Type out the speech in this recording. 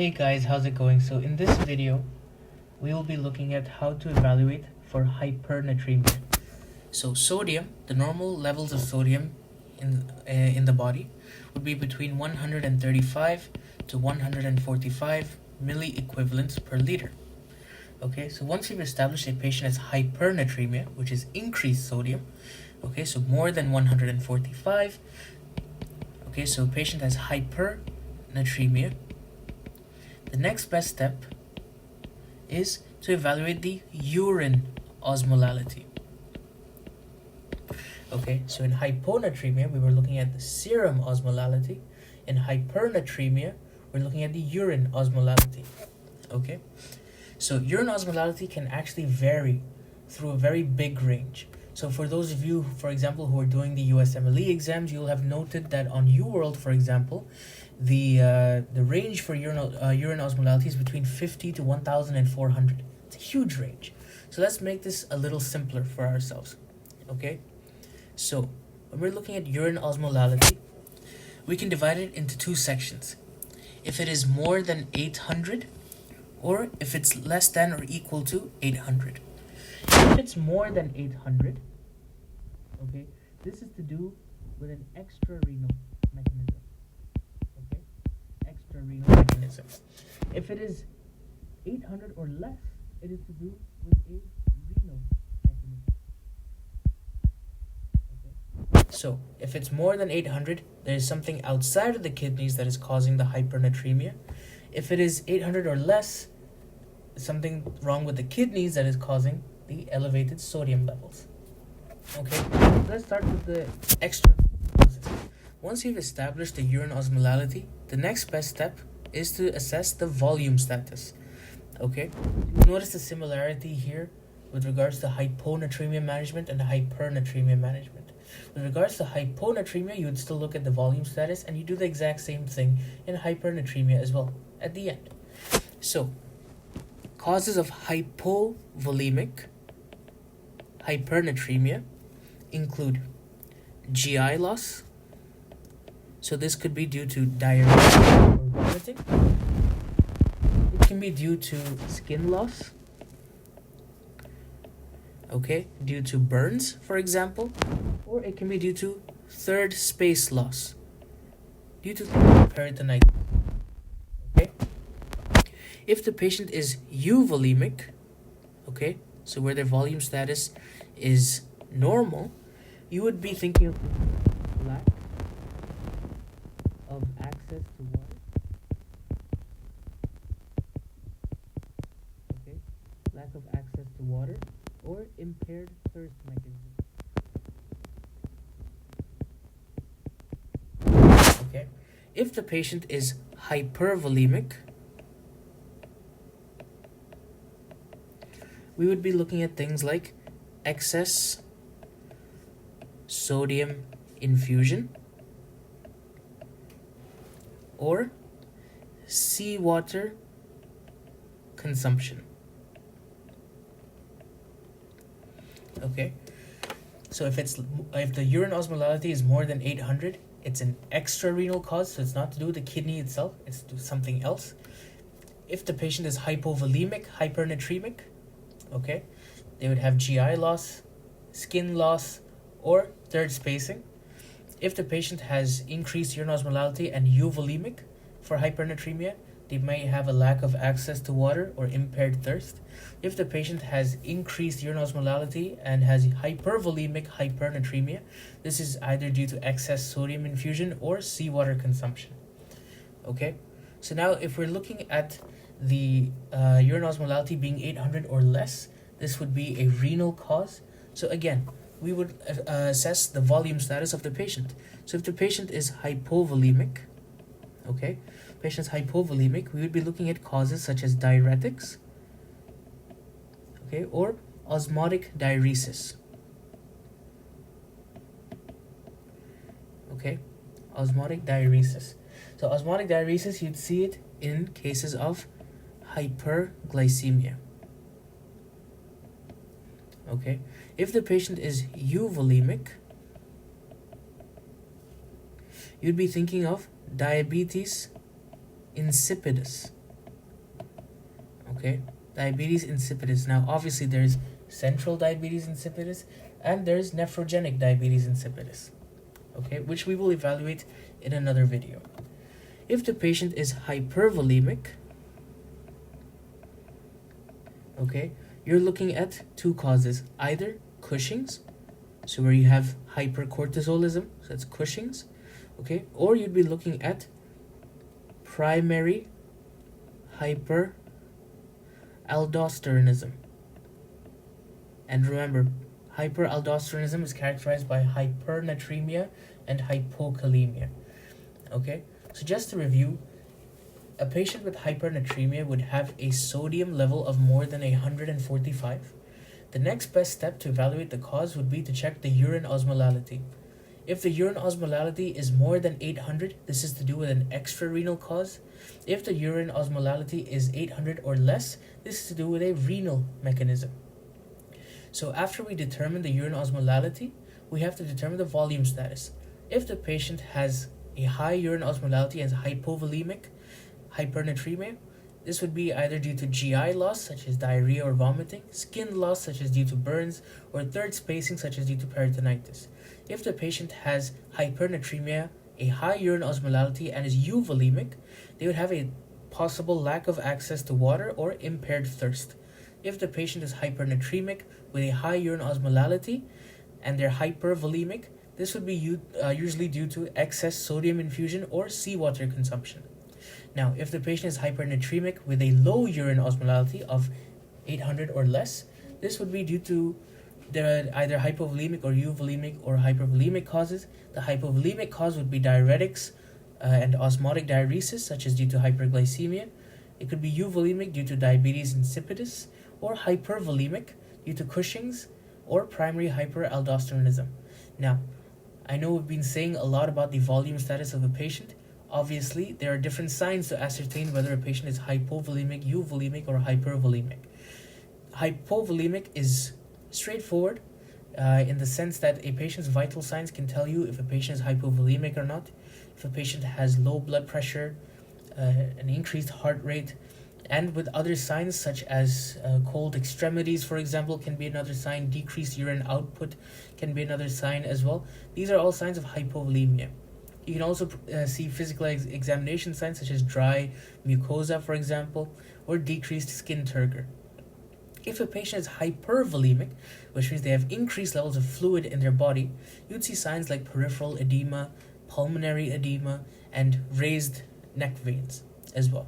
Hey guys, how's it going? So in this video, we will be looking at how to evaluate for hypernatremia. So sodium, the normal levels of sodium in the body would be between 135 to 145 milliequivalents per liter. Okay, so once you've established a patient has hypernatremia, which is increased sodium, okay, so more than 145, okay, so patient has hypernatremia. The next best step is to evaluate the urine osmolality. Okay, so in hyponatremia, we were looking at the serum osmolality. In hypernatremia, we're looking at the urine osmolality. Okay, so urine osmolality can actually vary through a very big range. So for those of you, for example, who are doing the USMLE exams, you'll have noted that on UWorld, for example, the range for urine osmolality is between 50 to 1,400. It's a huge range. So let's make this a little simpler for ourselves. Okay, so when we're looking at urine osmolality, we can divide it into two sections. If it is more than 800, or if it's less than or equal to 800. If it's more than 800, okay, this is to do with an extrarenal mechanism. Okay, extrarenal mechanism. If it is 800 or less, it is to do with a renal mechanism. Okay, so if it's more than 800, there is something outside of the kidneys that is causing the hypernatremia. If it is 800 or less, something wrong with the kidneys that is causing the elevated sodium levels. Okay, let's start with the extra process. Once you've established the urine osmolality, the next best step is to assess the volume status. Okay, you'll notice the similarity here with regards to hyponatremia management and hypernatremia management. With regards to hyponatremia, you would still look at the volume status, and you do the exact same thing in hypernatremia as well at the end. So, causes of hypovolemic hypernatremia include GI loss. So this could be due to diarrhea or vomiting. It can be due to skin loss. Okay, due to burns, for example, or it can be due to third space loss, due to peritonitis. Okay. If the patient is euvolemic, okay, so where their volume status is normal, you would be thinking of lack of access to water. Okay, lack of access to water or impaired thirst mechanism. Okay, if the patient is hypervolemic, we would be looking at things like excess sodium infusion or seawater consumption. Okay, so if the urine osmolality is more than 800, it's an extrarenal cause, so it's not to do with the kidney itself, it's to do something else. If the patient is hypovolemic, hypernatremic, okay, they would have GI loss, skin loss, or third spacing. If the patient has increased urine osmolality and euvolemic for hypernatremia, they may have a lack of access to water or impaired thirst. If the patient has increased urine osmolality and has hypervolemic hypernatremia, this is either due to excess sodium infusion or seawater consumption. Okay, so now if we're looking at the urine osmolality being 800 or less, this would be a renal cause. So again, we would assess the volume status of the patient. So if the patient is hypovolemic, okay, patient's hypovolemic, we would be looking at causes such as diuretics, okay, or osmotic diuresis. Okay, osmotic diuresis. So osmotic diuresis, you'd see it in cases of hyperglycemia. Okay, if the patient is euvolemic, you'd be thinking of diabetes insipidus. Okay, diabetes insipidus. Now, obviously, there's central diabetes insipidus and there's nephrogenic diabetes insipidus, okay, which we will evaluate in another video. If the patient is hypervolemic, okay, you're looking at two causes, either Cushing's, so where you have hypercortisolism, so that's Cushing's, okay, or you'd be looking at primary hyperaldosteronism. And remember, hyperaldosteronism is characterized by hypernatremia and hypokalemia. Okay, so just to review, a patient with hypernatremia would have a sodium level of more than 145. The next best step to evaluate the cause would be to check the urine osmolality. If the urine osmolality is more than 800, this is to do with an extrarenal cause. If the urine osmolality is 800 or less, this is to do with a renal mechanism. So after we determine the urine osmolality, we have to determine the volume status. If the patient has a high urine osmolality and hypovolemic hypernatremia, this would be either due to GI loss, such as diarrhea or vomiting, skin loss, such as due to burns, or third spacing, such as due to peritonitis. If the patient has hypernatremia, a high urine osmolality, and is euvolemic, they would have a possible lack of access to water or impaired thirst. If the patient is hypernatremic with a high urine osmolality and they're hypervolemic, this would be usually due to excess sodium infusion or seawater consumption. Now, if the patient is hypernatremic with a low urine osmolality of 800 or less, this would be due to either hypovolemic or euvolemic or hypervolemic causes. The hypovolemic cause would be diuretics and osmotic diuresis, such as due to hyperglycemia. It could be euvolemic due to diabetes insipidus, or hypervolemic due to Cushing's, or primary hyperaldosteronism. Now, I know we've been saying a lot about the volume status of a patient. Obviously, there are different signs to ascertain whether a patient is hypovolemic, euvolemic, or hypervolemic. Hypovolemic is straightforward in the sense that a patient's vital signs can tell you if a patient is hypovolemic or not. If a patient has low blood pressure, an increased heart rate, and with other signs such as cold extremities, for example, can be another sign. Decreased urine output can be another sign as well. These are all signs of hypovolemia. You can also see physical examination signs such as dry mucosa, for example, or decreased skin turgor. If a patient is hypervolemic, which means they have increased levels of fluid in their body, you'd see signs like peripheral edema, pulmonary edema, and raised neck veins as well.